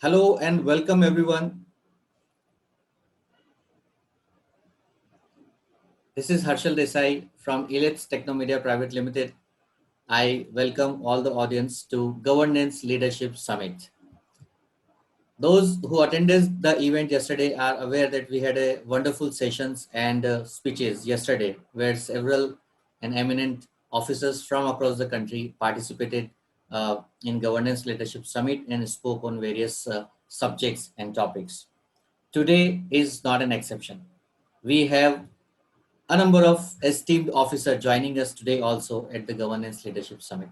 Hello and welcome everyone. This is Harshal Desai from Elit's Technomedia Private Limited. I welcome all the audience to Governance Leadership Summit. Those who attended the event yesterday are aware that we had a wonderful sessions and speeches yesterday where several and eminent officers from across the country participated in Governance Leadership Summit and spoke on various subjects and topics. Today is not an exception. We have a number of esteemed officers joining us today also at the Governance Leadership Summit.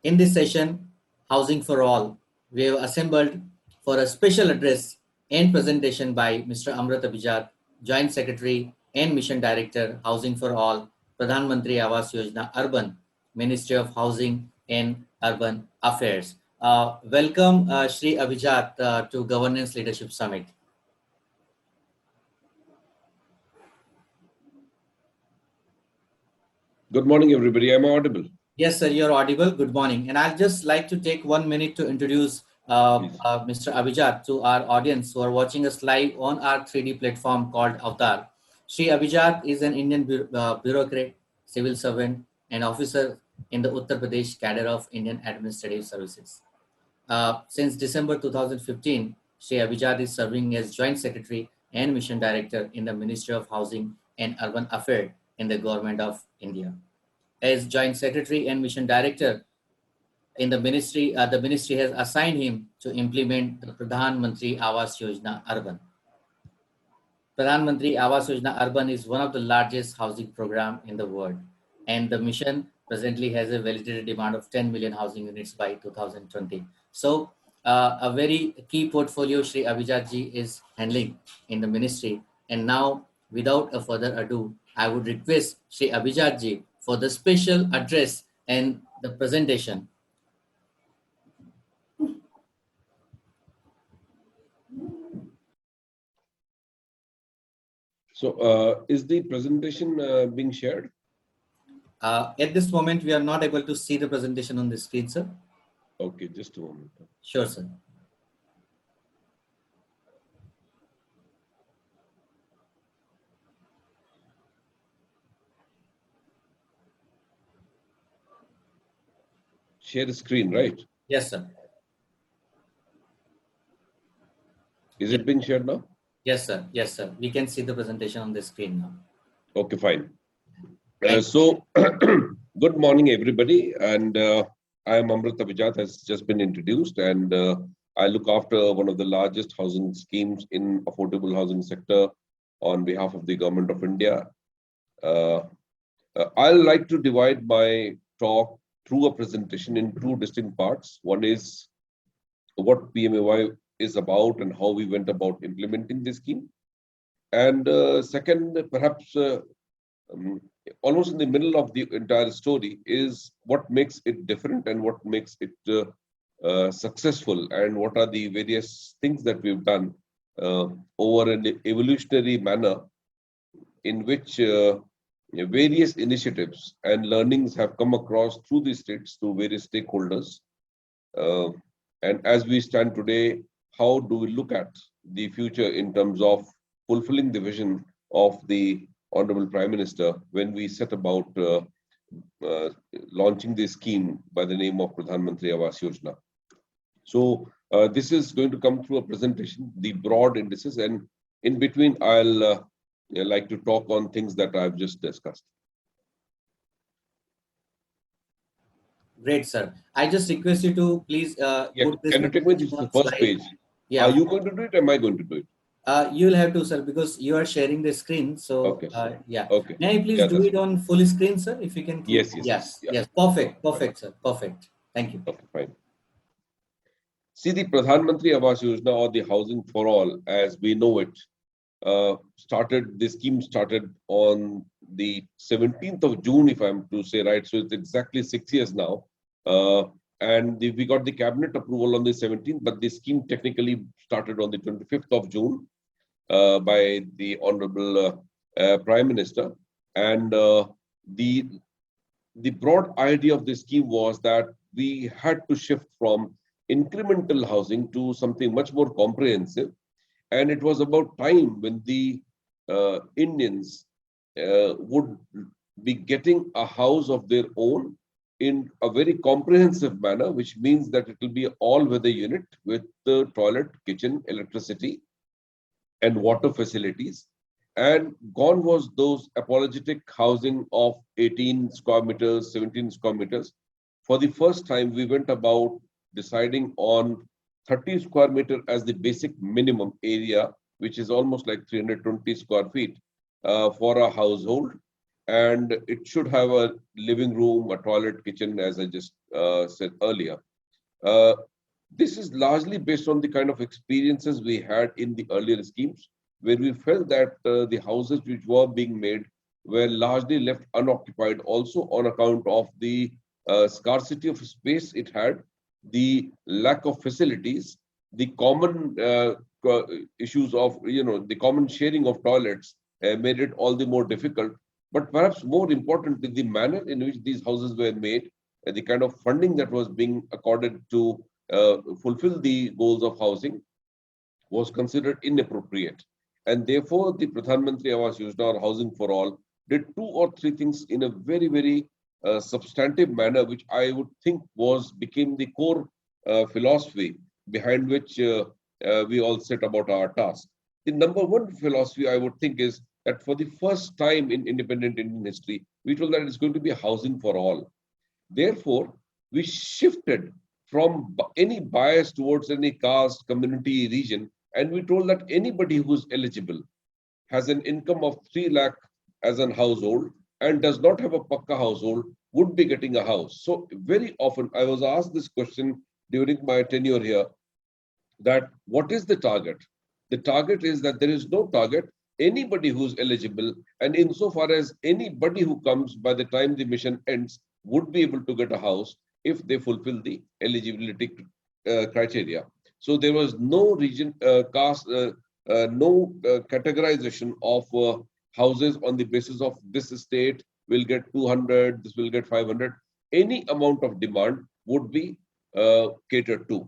In this session, Housing for All, we have assembled for a special address and presentation by Mr. Amrit Abhijat, Joint Secretary and Mission Director, Housing for All, Pradhan Mantri Awas Yojana Urban, Ministry of Housing and Urban Affairs. Welcome, Shri Abhijat, to Governance Leadership Summit. Good morning, everybody. Am I audible? Yes, sir, you're audible. Good morning. And I'd just like to take 1 minute to introduce Mr. Abhijat to our audience who are watching us live on our 3D platform called Avatar. Sri Abhijat is an Indian bureaucrat, civil servant, and officer in the Uttar Pradesh cadre of Indian Administrative Services. Since December 2015, Sri Abhijat is serving as Joint Secretary and Mission Director in the Ministry of Housing and Urban Affairs in the Government of India. As Joint Secretary and Mission Director in the ministry has assigned him to implement the Pradhan Mantri Awas Yojana Urban. Pradhan Mantri Awas Yojana Urban is one of the largest housing program in the world, and the mission presently has a validated demand of 10 million housing units by 2020. So, a very key portfolio Shri Abhijat ji is handling in the ministry. And now, without a further ado, I would request Shri Abhijat ji for the special address and the presentation. So, is the presentation being shared? At this moment, we are not able to see the presentation on the screen, sir. Okay, just a moment. Sure, sir. Share the screen, right? Yes, sir. Is it being shared now? Yes, sir. Yes, sir. We can see the presentation on the screen now. Okay, fine. Good morning, everybody. And I am Amrit Abhijat, has just been introduced, and I look after one of the largest housing schemes in affordable housing sector on behalf of the Government of India. I'll like to divide my talk through a presentation in two distinct parts. One is what PMAY is about and how we went about implementing this scheme. And second, perhaps almost in the middle of the entire story is what makes it different and what makes it successful, and what are the various things that we've done over an evolutionary manner in which various initiatives and learnings have come across through the states to various stakeholders. And as we stand today, how do we look at the future in terms of fulfilling the vision of the Honorable Prime Minister when we set about launching this scheme by the name of Pradhan Mantri Awas Yojana. So this is going to come through a presentation, the broad indices, and in between I'll like to talk on things that I've just discussed. Great, sir. I just request you to please put this. Can you take me to the first page? Yeah. Are you going to do it? Am I going to do it? You'll have to, sir, because you are sharing the screen. So, okay. yeah. Okay. May I please do it on full screen, sir? If you can. Yes. Yes. Perfect. Perfect, sir. Perfect. Thank you. Okay, fine. See, the Pradhan Mantri Awas Yojana, or the Housing for All, as we know it, the scheme started on the 17th of June, if I'm to say right. So it's exactly 6 years now. And we got the cabinet approval on the 17th, but the scheme technically started on the 25th of June by the Honorable Prime Minister. And the broad idea of the scheme was that we had to shift from incremental housing to something much more comprehensive. And it was about time when the Indians would be getting a house of their own in a very comprehensive manner, which means that it will be an all-weather unit with the toilet, kitchen, electricity, and water facilities. And gone was those apologetic housing of 18 square meters, 17 square meters. For the first time, we went about deciding on 30 square meter as the basic minimum area, which is almost like 320 square feet for a household. And it should have a living room, a toilet, kitchen, as I just said earlier. Uh, this is largely based on the kind of experiences we had in the earlier schemes, where we felt that the houses which were being made were largely left unoccupied, also on account of the scarcity of space it had, the lack of facilities, the common issues of, the common sharing of toilets made it all the more difficult. But perhaps more importantly, the manner in which these houses were made, the kind of funding that was being accorded to fulfill the goals of housing was considered inappropriate. And therefore, the Pradhan Mantri Awas Yojana or Housing for All did two or three things in a very, very substantive manner, which I would think became the core philosophy behind which we all set about our task. The number one philosophy I would think is that for the first time in independent Indian history, we told that it's going to be housing for all. Therefore, we shifted from any bias towards any caste, community, region, and we told that anybody who's eligible has an income of 3 lakh as an household and does not have a Pakka household would be getting a house. So very often I was asked this question during my tenure here, that what is the target? The target is that there is no target. Anybody who's eligible, and insofar as anybody who comes by the time the mission ends would be able to get a house if they fulfill the eligibility criteria. So there was no region, caste, no categorization of houses on the basis of this state will get 200, this will get 500. Any amount of demand would be catered to.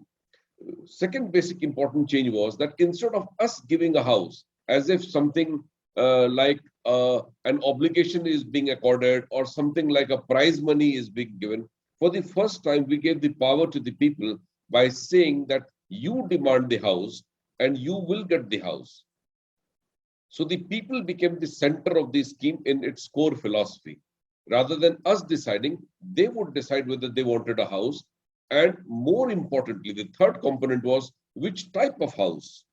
Second basic important change was that instead of us giving a house as if something like an obligation is being accorded or something like a prize money is being given, for the first time we gave the power to the people by saying that you demand the house and you will get the house. So the people became the center of the scheme in its core philosophy. Rather than us deciding, they would decide whether they wanted a house. And more importantly, the third component was which type of house.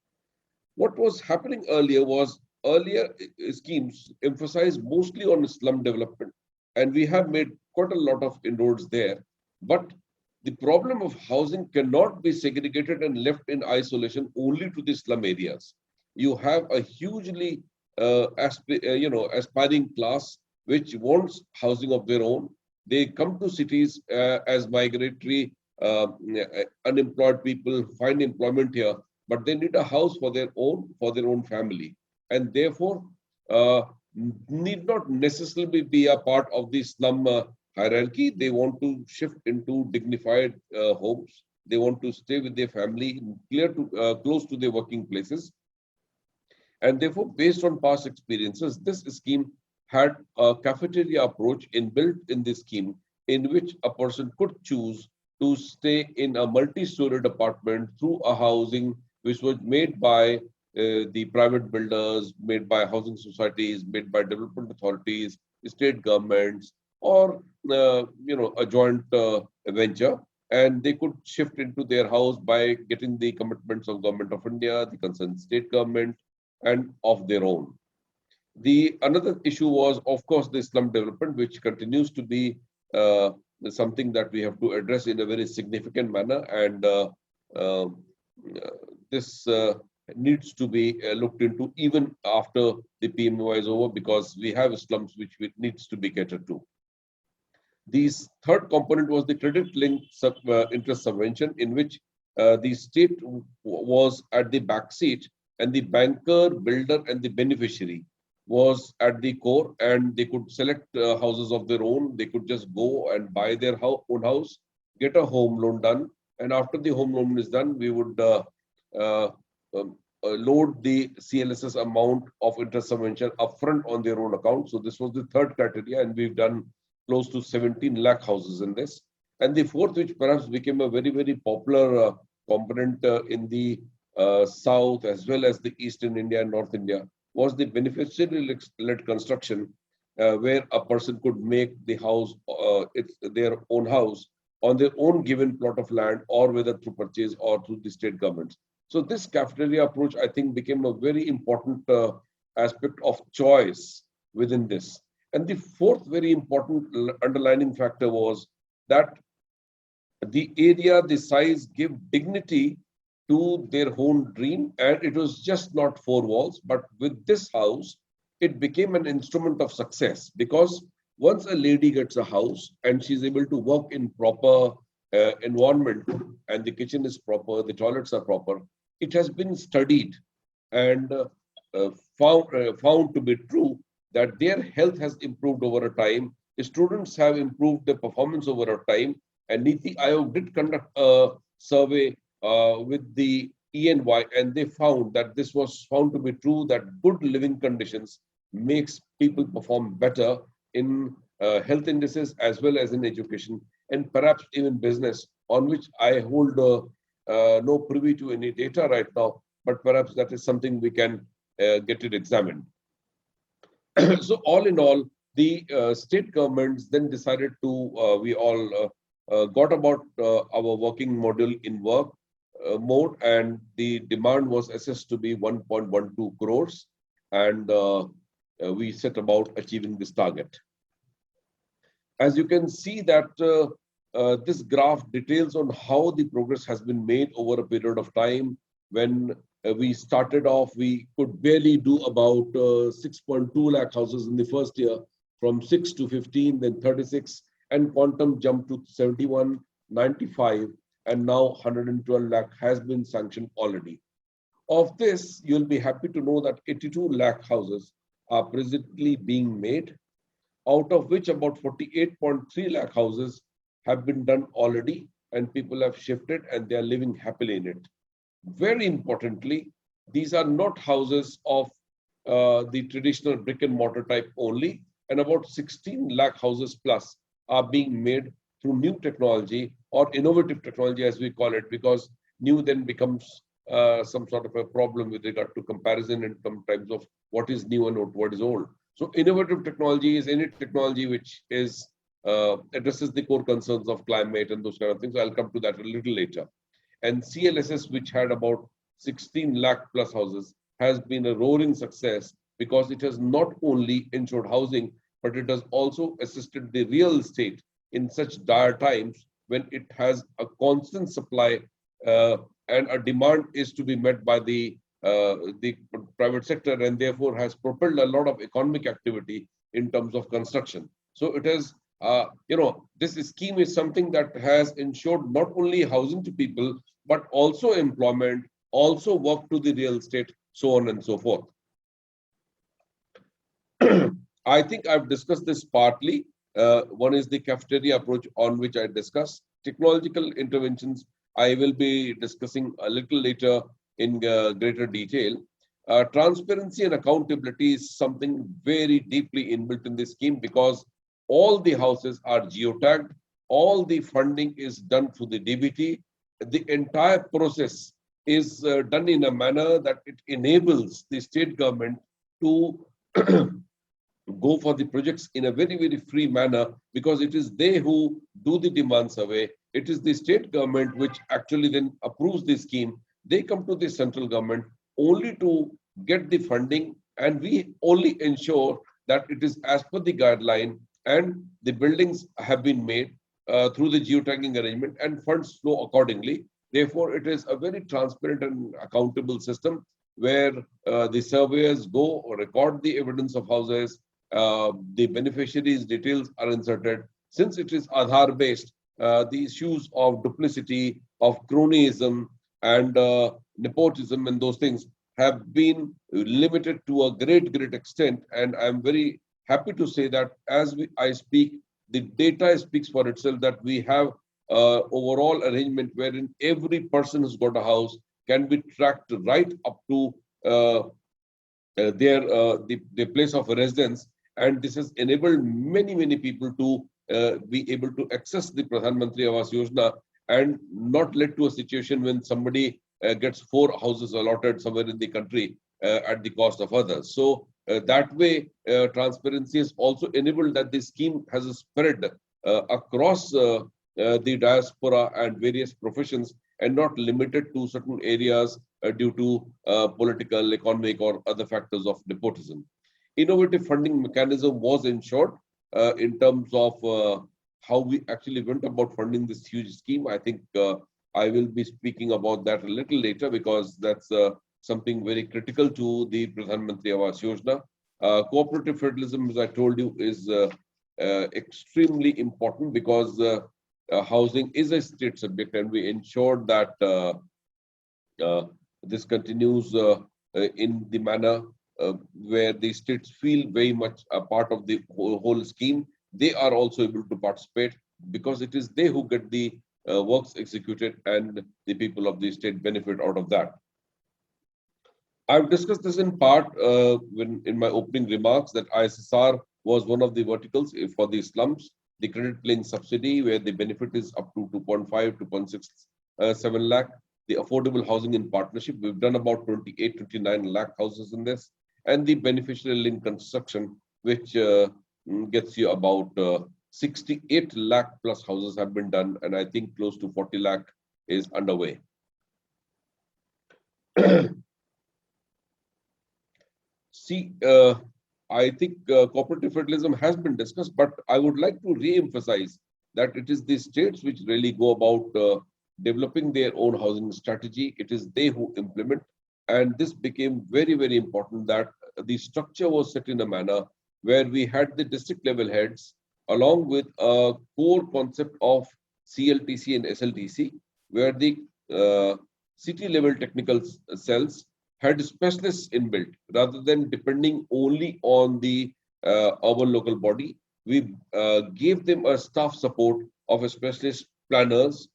What was happening earlier was earlier schemes emphasized mostly on slum development. And we have made quite a lot of inroads there. But the problem of housing cannot be segregated and left in isolation only to the slum areas. You have a hugely aspiring class which wants housing of their own. They come to cities as migratory unemployed people, find employment here, but they need a house for their own family, and therefore need not necessarily be a part of the slum hierarchy. They want to shift into dignified homes. They want to stay with their family, close to their working places. And therefore, based on past experiences, this scheme had a cafeteria approach inbuilt in this scheme, in which a person could choose to stay in a multi-storied apartment through a housing which was made by the private builders, made by housing societies, made by development authorities, state governments, or a joint venture. And they could shift into their house by getting the commitments of Government of India, the concerned state government, and of their own. The another issue was, of course, the slum development, which continues to be something that we have to address in a very significant manner, and uh, this needs to be looked into even after the PMOI is over, because we have slums which needs to be catered to. The third component was the credit-linked interest subvention, in which the state was at the backseat, and the banker, builder, and the beneficiary was at the core, and they could select houses of their own. They could just go and buy their own house, get a home loan done, and after the home loan is done, we would uh, load the CLSS amount of interest subvention upfront on their own account. So this was the third criteria, and we've done close to 17 lakh houses in this. And the fourth, which perhaps became a very, very popular component in the South as well as the Eastern India and North India, was the beneficiary-led construction, where a person could make the house, it's their own house, on their own given plot of land, or whether through purchase or through the state governments. So this cafeteria approach, I think, became a very important aspect of choice within this. And the fourth very important underlining factor was that the area, the size, give dignity to their own dream. And it was just not four walls, but with this house, it became an instrument of success, because once a lady gets a house and she's able to work in proper environment, and the kitchen is proper, the toilets are proper, it has been studied and found to be true that their health has improved over a time. The students have improved their performance over a time. And Niti Aayog did conduct a survey with the ENY, and they found that this was found to be true, that good living conditions makes people perform better in health indices as well as in education, and perhaps even business, on which I hold no privy to any data right now, but perhaps that is something we can get it examined. So all in all, the state governments then decided to, we all got about our working model in work mode, and the demand was assessed to be 1.12 crores, and we set about achieving this target. As you can see that this graph details on how the progress has been made over a period of time. When we started off, we could barely do about 6.2 lakh houses in the first year, from 6 to 15, then 36, and quantum jumped to 71, 95, and now 112 lakh has been sanctioned already. Of this, you'll be happy to know that 82 lakh houses are presently being made, out of which about 48.3 lakh houses have been done already, and people have shifted and they are living happily in it. Very importantly, these are not houses of the traditional brick and mortar type only, and about 16 lakh houses plus are being made through new technology, or innovative technology as we call it, because new then becomes some sort of a problem with regard to comparison in terms of what is new and what is old. So innovative technology is any technology which is addresses the core concerns of climate and those kind of things. I'll come to that a little later. And CLSS, which had about 16 lakh plus houses, has been a roaring success, because it has not only ensured housing, but it has also assisted the real estate in such dire times when it has a constant supply and a demand is to be met by the private sector, and therefore has propelled a lot of economic activity in terms of construction. So it has, this scheme is something that has ensured not only housing to people, but also employment, also work to the real estate, so on and so forth. I think I've discussed this partly. One is the cafeteria approach, on which I discussed. Technological interventions, I will be discussing a little later in greater detail. Transparency and accountability is something very deeply inbuilt in this scheme, because all the houses are geotagged, all the funding is done through the DBT. The entire process is done in a manner that it enables the state government to go for the projects in a very, very free manner, because it is they who do the demand survey. It is the state government which actually then approves the scheme. They come to the central government only to get the funding, and we only ensure that it is as per the guideline, and the buildings have been made through the geotagging arrangement, and funds flow accordingly. Therefore, it is a very transparent and accountable system, where the surveyors go or record the evidence of houses, the beneficiaries' details are inserted. Since it is Aadhaar based, the issues of duplicity, of cronyism, and nepotism, and those things have been limited to a great, great extent. And I'm very happy to say that as I speak, the data speaks for itself, that we have overall arrangement wherein every person who's got a house can be tracked right up to the place of residence, and this has enabled many people to be able to access the Pradhan Mantri Awas Yojana and not led to a situation when somebody gets 4 houses allotted somewhere in the country at the cost of others. So that way, transparency has also enabled that the scheme has spread across the diaspora and various professions and not limited to certain areas due to political, economic, or other factors of nepotism. Innovative funding mechanism was ensured in terms of how we actually went about funding this huge scheme. I think I will be speaking about that a little later because that's something very critical to the Pradhan Mantri Awas Yojana. Cooperative federalism, as I told you, is extremely important because housing is a state subject, and we ensured that this continues in the manner where the states feel very much a part of the whole scheme. They are also able to participate because it is they who get the works executed and the people of the state benefit out of that. I've discussed this in part when in my opening remarks that ISSR was one of the verticals for the slums, the credit linked subsidy where the benefit is up to 2.5 to 2.67 lakh. The affordable housing in partnership, we've done about 28, 29 lakh houses in this, and the beneficiary link construction, which gets you about 68 lakh plus houses have been done, and I think close to 40 lakh is underway. See, I think cooperative federalism has been discussed, but I would like to re-emphasize that it is the states which really go about developing their own housing strategy. It is they who implement, and this became very important that the structure was set in a manner where we had the district level heads along with a core concept of CLTC and SLTC, where the city level technical cells had specialists inbuilt rather than depending only on the urban local body. We gave them a staff support of a specialist planners,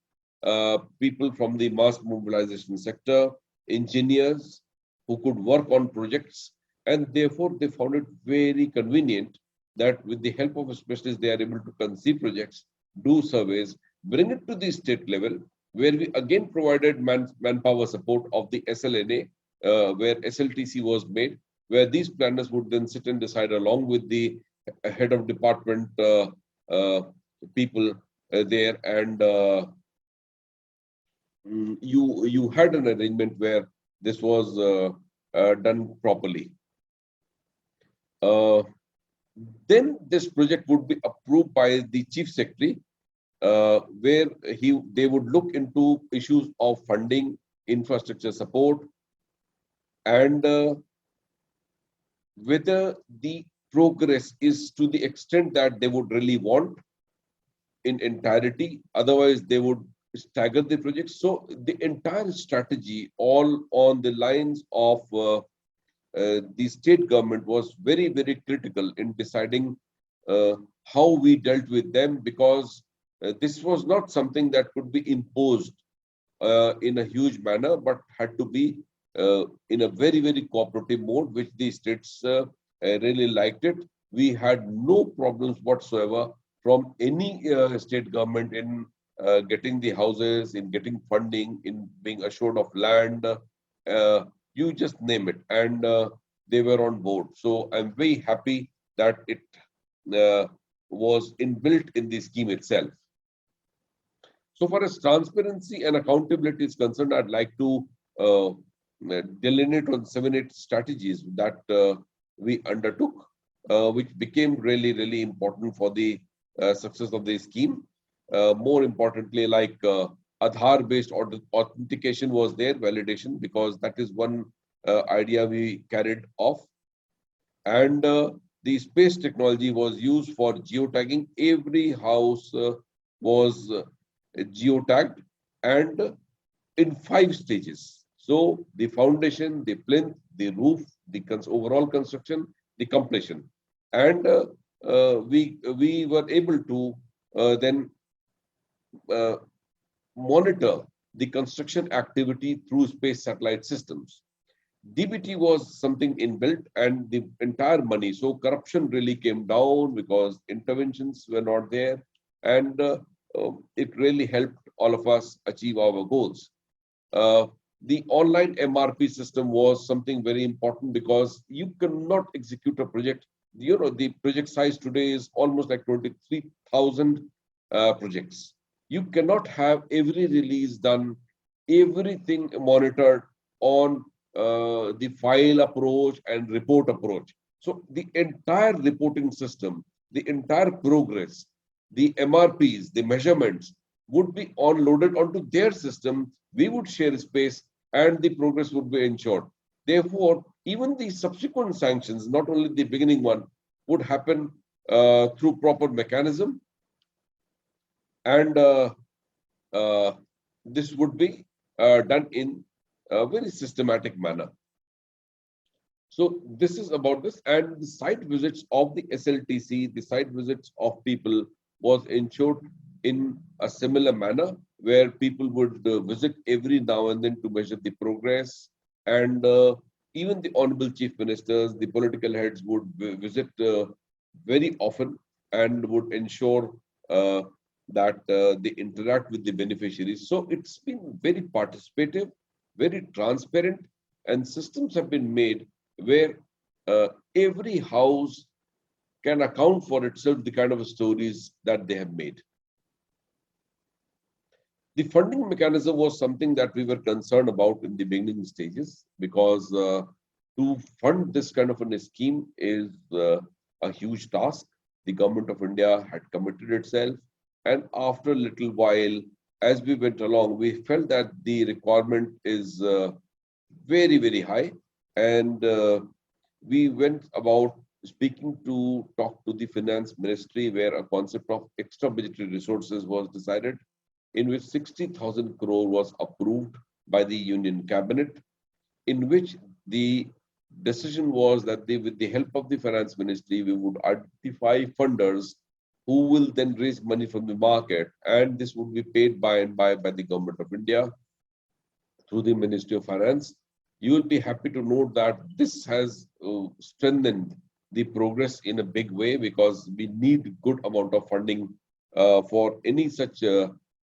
people from the mass mobilization sector, engineers who could work on projects, and therefore they found it very convenient that with the help of a specialist, they are able to conceive projects, do surveys, bring it to the state level, where we again provided manpower support of the SLNA, where SLTC was made, where these planners would then sit and decide along with the head of department people there, and you had an arrangement where this was done properly. Then this project would be approved by the chief secretary, where they would look into issues of funding, infrastructure support, and whether the progress is to the extent that they would really want in entirety. Otherwise, they would stagger the project. So the entire strategy, all on the lines of the state government, was very critical in deciding how we dealt with them, because this was not something that could be imposed in a huge manner, but had to be in a very cooperative mode, which the states really liked it. We had no problems whatsoever from any state government in getting the houses, in getting funding, in being assured of land, you just name it, and they were on board. So I'm very happy that it was inbuilt in the scheme itself. So far as transparency and accountability is concerned, I'd like to delineate on 7-8 strategies that we undertook, which became really important for the success of the scheme. More importantly, like Aadhaar-based authentication was there, validation, because that is one idea we carried off. And the space technology was used for geotagging. Every house was geotagged, and in 5 stages. So the foundation, the plinth, the roof, the overall construction, the completion. And we were able to then uh, monitor the construction activity through space satellite systems. DBT was something inbuilt and the entire money. So corruption really came down because interventions were not there. And it really helped all of us achieve our goals. Uh, the online MRP system was something very important because you cannot execute a project. The project size today is almost like 23,000 projects. You cannot have every release done, everything monitored on the file approach and report approach. So the entire reporting system, the entire progress, the MRPs, the measurements would be onloaded onto their system. We would share space and the progress would be ensured. Therefore, even the subsequent sanctions, not only the beginning one, would happen through proper mechanism, and uh, this would be done in a very systematic manner. So this is about this, and the site visits of the SLTC, the site visits of people was ensured in a similar manner, where people would visit every now and then to measure the progress, and even the honorable chief ministers, the political heads would visit very often and would ensure that they interact with the beneficiaries. So it's been very participative, very transparent, and systems have been made where every house can account for itself the kind of stories that they have made. The funding mechanism was something that we were concerned about in the beginning stages, because to fund this kind of a scheme is a huge task. The government of India had committed itself, and after a little while, as we went along, we felt that the requirement is very, very high, and we went about speaking to talk to the finance ministry, where a concept of extra budgetary resources was decided, in which 60,000 crore was approved by the Union Cabinet, in which the decision was that with the help of the finance ministry, we would identify funders who will then raise money from the market, and this would be paid by and by the government of India through the Ministry of Finance. You will be happy to note that this has strengthened the progress in a big way, because we need good amount of funding for any such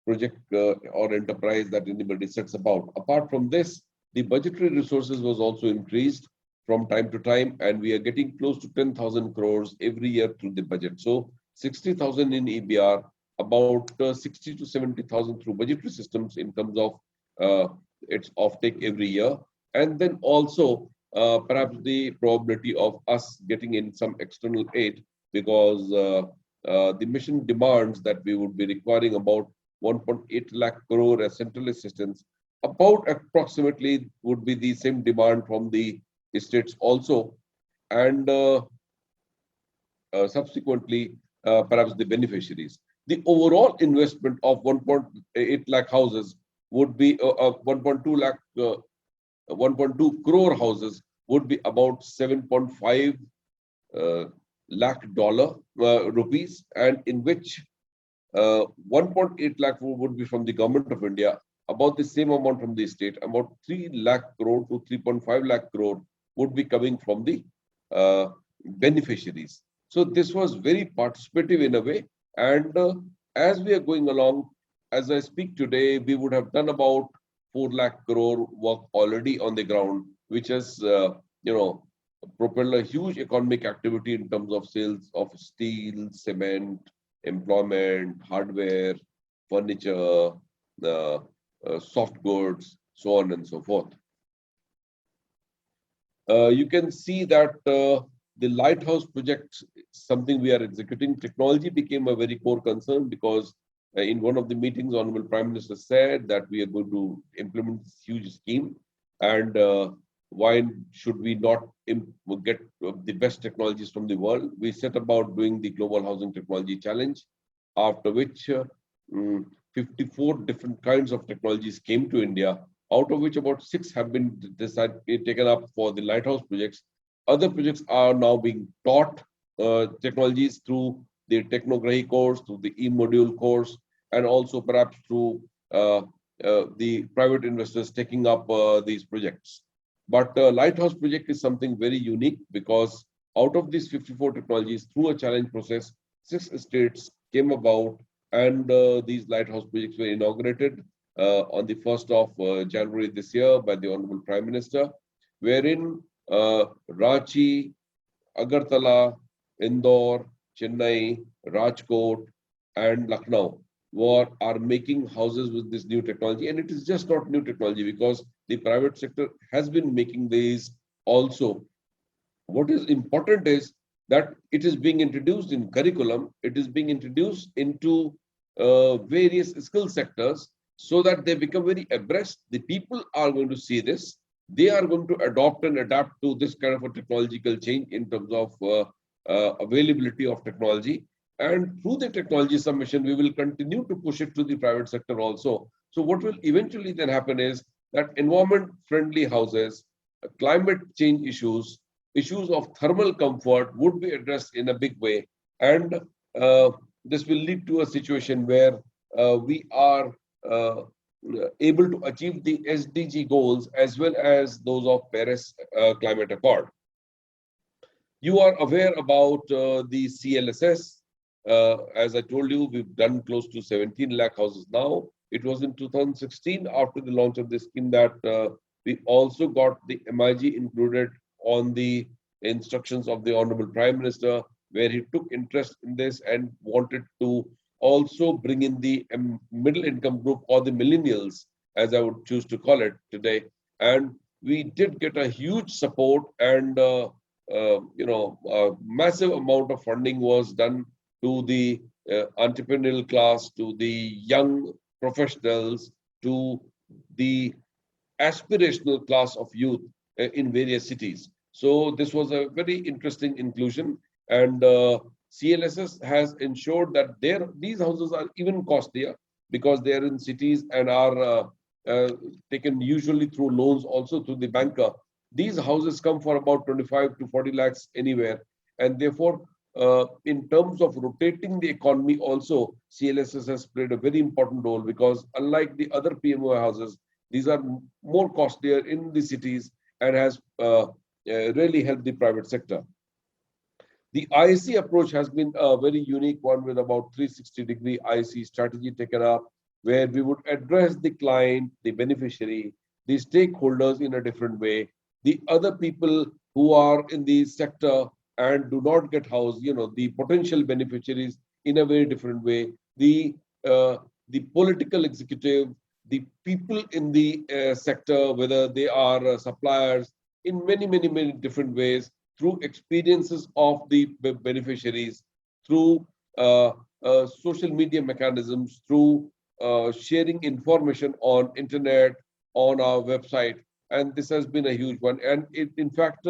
project or enterprise that anybody sets about. Apart from this, the budgetary resources was also increased from time to time, and we are getting close to 10,000 crores every year through the budget. So 60,000 in EBR, about 60 to 70,000 through budgetary systems in terms of its offtake every year. And then also perhaps the probability of us getting in some external aid, because the mission demands that we would be requiring about 1.8 lakh crore as central assistance. About approximately would be the same demand from the states also, and subsequently perhaps the beneficiaries. The overall investment of 1.8 lakh houses would be 1.2 lakh 1.2 crore houses would be about 7.5 lakh dollar rupees, and in which 1.8 lakh would be from the government of India, about the same amount from the state, about 3 lakh crore to 3.5 lakh crore would be coming from the beneficiaries. So this was very participative in a way, and as we are going along, as I speak today, we would have done about 4 lakh crore work already on the ground, which has propelled a huge economic activity in terms of sales of steel, cement, employment, hardware, furniture, soft goods, so on and so forth. You can see that the lighthouse project is something we are executing. Technology became a very core concern, because in one of the meetings, Honorable Prime Minister said that we are going to implement this huge scheme, and why should we not get the best technologies from the world? We set about doing the Global Housing Technology Challenge, after which 54 different kinds of technologies came to India, out of which about 6 have been taken up for the lighthouse projects. Other projects are now being taught technologies through the Technograhi course, through the e-module course, and also perhaps through the private investors taking up these projects. But Lighthouse project is something very unique because out of these 54 technologies, through a challenge process, 6 states came about, and these lighthouse projects were inaugurated on the 1st of January this year by the Honorable Prime Minister, wherein Ranchi, Agartala, Indore, Chennai, Rajkot, and Lucknow are making houses with this new technology. And it is just not new technology because the private sector has been making these also. What is important is that it is being introduced in curriculum, it is being introduced into various skill sectors so that they become very abreast. The people are going to see this. They are going to adopt and adapt to this kind of a technological change in terms of availability of technology. And through the technology submission, we will continue to push it to the private sector also. So what will eventually then happen is that environment-friendly houses, climate change issues of thermal comfort would be addressed in a big way. And this will lead to a situation where we are able to achieve the SDG goals as well as those of Paris Climate Accord. You are aware about the CLSS. As I told you, we've done close to 17 lakh houses now. It was in 2016, after the launch of this scheme, that we also got the MIG included on the instructions of the Honorable Prime Minister, where he took interest in this and wanted to also bring in the middle income group, or the millennials, as I would choose to call it today. And we did get a huge support, and a massive amount of funding was done to the entrepreneurial class, to the young professionals, to the aspirational class of youth in various cities. So this was a very interesting inclusion, and CLSS has ensured that these houses are even costlier because they are in cities and are taken usually through loans also through the banker. These houses come for about 25 to 40 lakhs anywhere, and therefore in terms of rotating the economy also, CLSS has played a very important role, because unlike the other PMOI houses, these are more costlier in the cities and has really helped the private sector. The IC approach has been a very unique one, with about 360-degree IC strategy taken up, where we would address the client, the beneficiary, the stakeholders in a different way, the other people who are in the sector and do not get housed, the potential beneficiaries, in a very different way, the political executive, the people in the sector, whether they are suppliers, in many, many, many different ways, through experiences of the beneficiaries, through social media mechanisms, through sharing information on internet, on our website. And this has been a huge one. And in fact,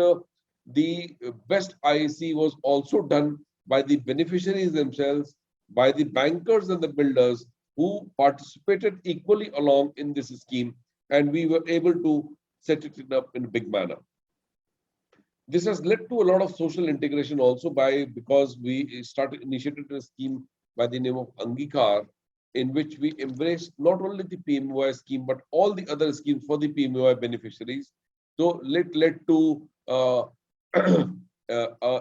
the best IEC was also done by the beneficiaries themselves, by the bankers and the builders who participated equally along in this scheme. And we were able to set it up in a big manner. This has led to a lot of social integration also, because we initiated a scheme by the name of Angikar, in which we embraced not only the PMOI scheme, but all the other schemes for the PMOI beneficiaries. So it led to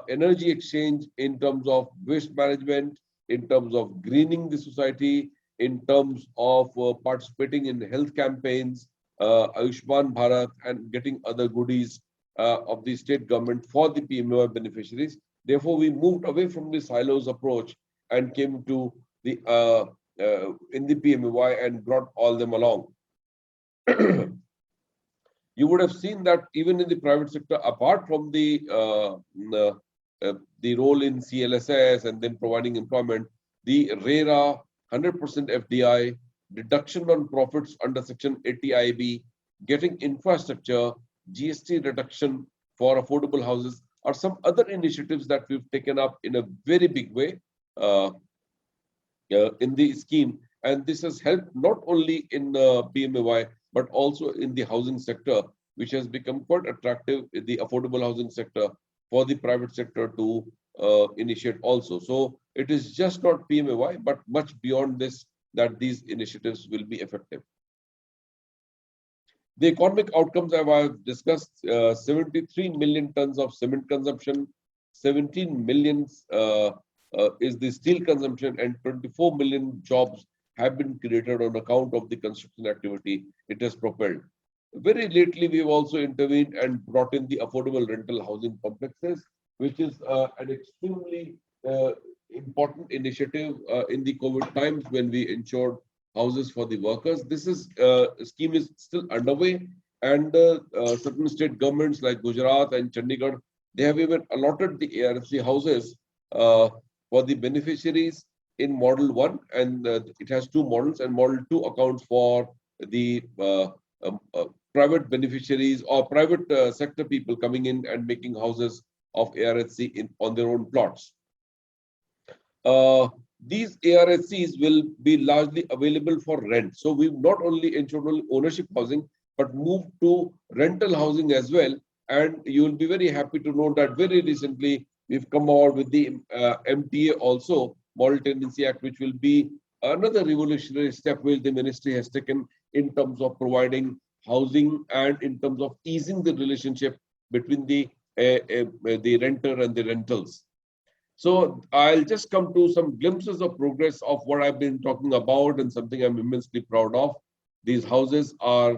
energy exchange in terms of waste management, in terms of greening the society, in terms of participating in health campaigns, Ayushman Bharat, and getting other goodies of the state government for the PMOI beneficiaries. Therefore, we moved away from the silos approach and came to the in the PMOI and brought all them along. You would have seen that even in the private sector, apart from the role in CLSS and then providing employment, the RERA, 100% FDI, deduction on profits under Section 80IB, getting infrastructure, GST reduction for affordable houses are some other initiatives that we've taken up in a very big way in the scheme. And this has helped not only in PMAY, but also in the housing sector, which has become quite attractive in the affordable housing sector for the private sector to initiate also. So it is just not PMAY, but much beyond this, that these initiatives will be effective. The economic outcomes I've discussed, 73 million tons of cement consumption, 17 million is the steel consumption, and 24 million jobs have been created on account of the construction activity it has propelled. Very lately, we've also intervened and brought in the affordable rental housing complexes, which is an extremely important initiative in the COVID times when we ensured houses for the workers. This scheme is still underway, and certain state governments like Gujarat and Chandigarh, they have even allotted the ARFC houses for the beneficiaries in Model 1, and it has two models, and Model 2 accounts for the private beneficiaries or private sector people coming in and making houses of ARHC on their own plots. These ARHCs will be largely available for rent. So we've not only ensured ownership housing, but moved to rental housing as well. And you will be very happy to know that very recently we've come out with the MTA also, Model Tenancy Act, which will be another revolutionary step which the ministry has taken in terms of providing housing and in terms of easing the relationship between the renter and the rentals. So I'll just come to some glimpses of progress of what I've been talking about and something I'm immensely proud of. These houses are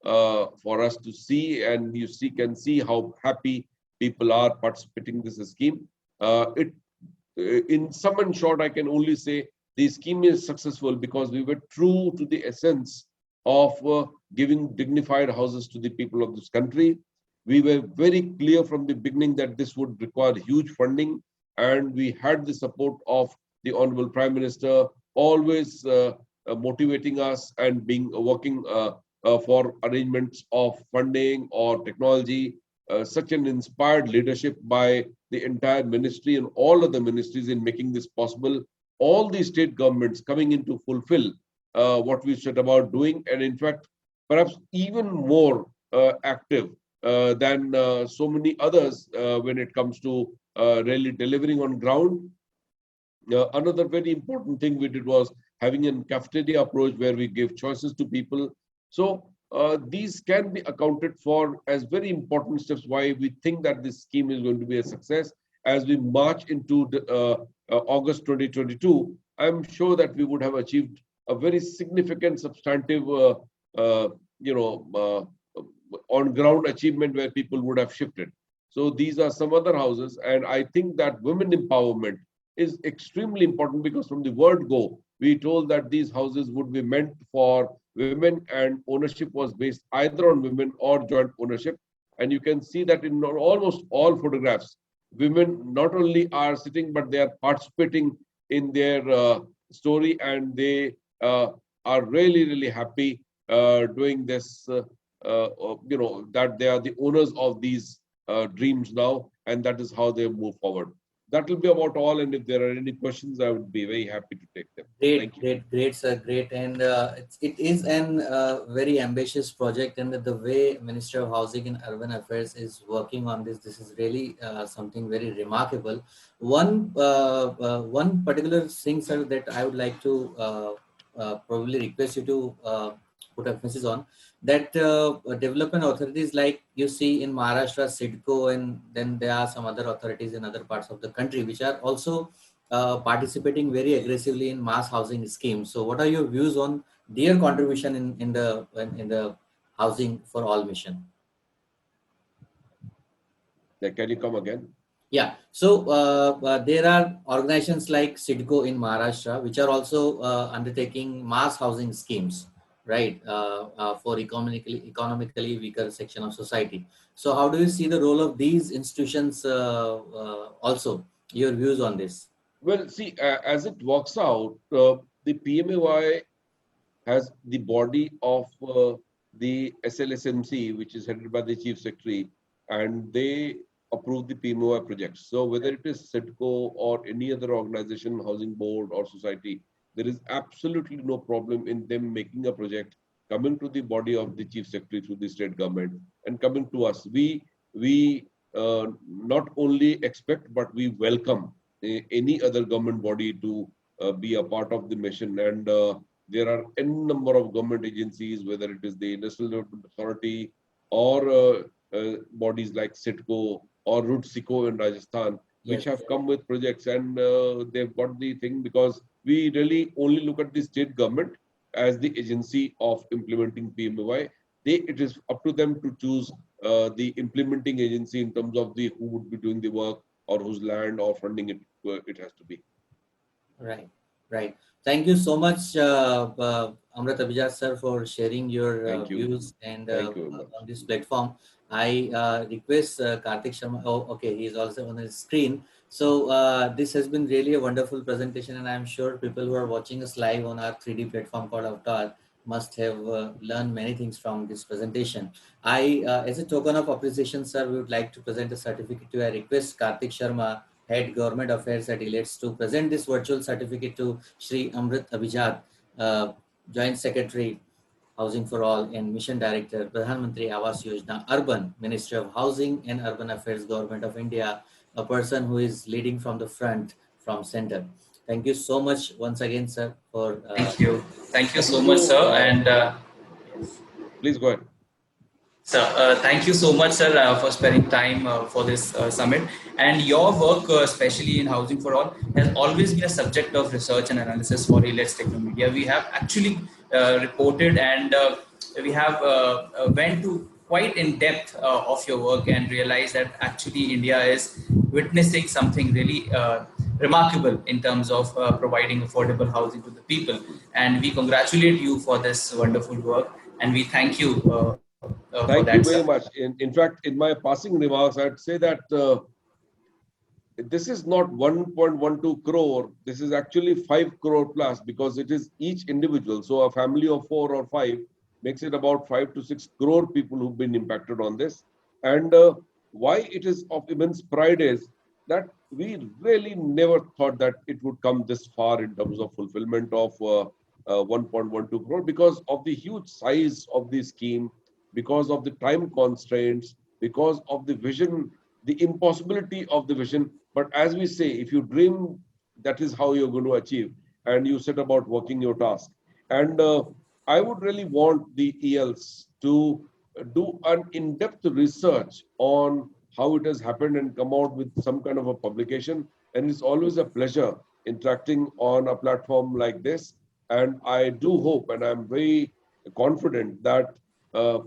for us to see, and you can see how happy people are participating in this scheme. In sum and short, I can only say the scheme is successful because we were true to the essence of giving dignified houses to the people of this country. We were very clear from the beginning that this would require huge funding, and we had the support of the Honorable Prime Minister, always motivating us and working for arrangements of funding or technology. Such an inspired leadership by the entire ministry and all of the ministries in making this possible. All the state governments coming in to fulfill what we set about doing, and in fact, perhaps even more active than so many others when it comes to really delivering on ground. Another very important thing we did was having a cafeteria approach where we give choices to people. So these can be accounted for as very important steps why we think that this scheme is going to be a success. As we march into August 2022, I'm sure that we would have achieved a very significant substantive on ground achievement where people would have shifted. So these are some other houses, and I think that women empowerment is extremely important because from the word go, we told that these houses would be meant for women, and ownership was based either on women or joint ownership. And you can see that in almost all photographs, women not only are sitting, but they are participating in their story, and they are really, really happy doing this, that they are the owners of these dreams now, and that is how they move forward. That will be about all, and if there are any questions, I would be very happy to take them. Great, sir, great. And it is an very ambitious project, and the way Ministry of Housing and Urban Affairs is working on this is really something very remarkable. One particular thing, sir, that I would like to probably request you to put emphasis on, that development authorities like you see in Maharashtra, SIDCO, and then there are some other authorities in other parts of the country which are also participating very aggressively in mass housing schemes. So what are your views on their contribution in the housing for all mission? Can you come again? Yeah, so there are organizations like SIDCO in Maharashtra which are also undertaking mass housing schemes, right, for economically weaker section of society. So how do you see the role of these institutions also? Your views on this? Well, see, as it works out, the PMAY has the body of the SLSMC, which is headed by the Chief Secretary, and they approve the PMAY projects. So whether it is SIDCO or any other organization, housing board or society, there is absolutely no problem in them making a project, coming to the body of the Chief Secretary through the state government and coming to us. We not only expect, but we welcome any other government body to be a part of the mission. And There are n number of government agencies, whether it is the National Development Authority or bodies like CITCO or RUDSICO in Rajasthan, which Yes. have come with projects, and they've got the thing, because we really only look at the state government as the agency of implementing PMAY. It is up to them to choose the implementing agency in terms of the who would be doing the work or whose land or funding it has to be. Right, right. Thank you so much, Amrit Abhijat sir, for sharing your Thank you. views and Thank you very much. on this platform. I request Karthik Sharma. Oh, okay, he's also on the screen. So this has been really a wonderful presentation, and I'm sure people who are watching us live on our 3D platform called Avatar must have learned many things from this presentation. As a token of appreciation, sir, we would like to present a certificate to. I request Karthik Sharma, Head Government Affairs at ILETS, to present this virtual certificate to Shri Amrit Abhijat, Joint Secretary, Housing for All and Mission Director, Pradhan Mantri Awas Yojana, Urban, Ministry of Housing and Urban Affairs, Government of India, a person who is leading from the front, from center. Thank you so much once again, sir, for. Thank you. Thank you so much, Also, sir. And please go ahead. sir, thank you so much, sir, for spending time for this summit. And your work, especially in Housing for All, has always been a subject of research and analysis for ILETS Technomedia. We have actually reported and we have went to quite in depth of your work and realized that actually India is witnessing something really remarkable in terms of providing affordable housing to the people. And we congratulate you for this wonderful work, and we thank you for that, Thank sir. you very much. In fact, in my passing remarks, I'd say that this is not 1.12 crore. This is actually 5 crore plus, because it is each individual. So a family of 4 or 5 makes it about 5 to 6 crore people who've been impacted on this. And why it is of immense pride is that we really never thought that it would come this far in terms of fulfillment of 1.12 crore, because of the huge size of the scheme, because of the time constraints, because of the vision, the impossibility of the vision. But as we say, if you dream, that is how you're going to achieve, and you set about working your task. And I would really want the ELs to do an in-depth research on how it has happened and come out with some kind of a publication. And it's always a pleasure interacting on a platform like this. And I do hope, and I'm very confident that uh,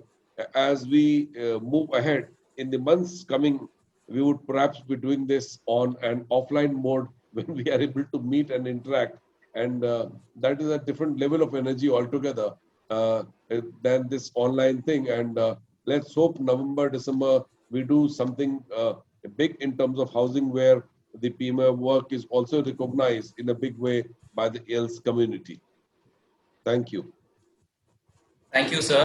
as we move ahead in the months coming, we would perhaps be doing this on an offline mode when we are able to meet and interact. And that is a different level of energy altogether than this online thing. And let's hope November, December, we do something big in terms of housing, where the PMA work is also recognized in a big way by the ELS community. Thank you. Thank you, sir.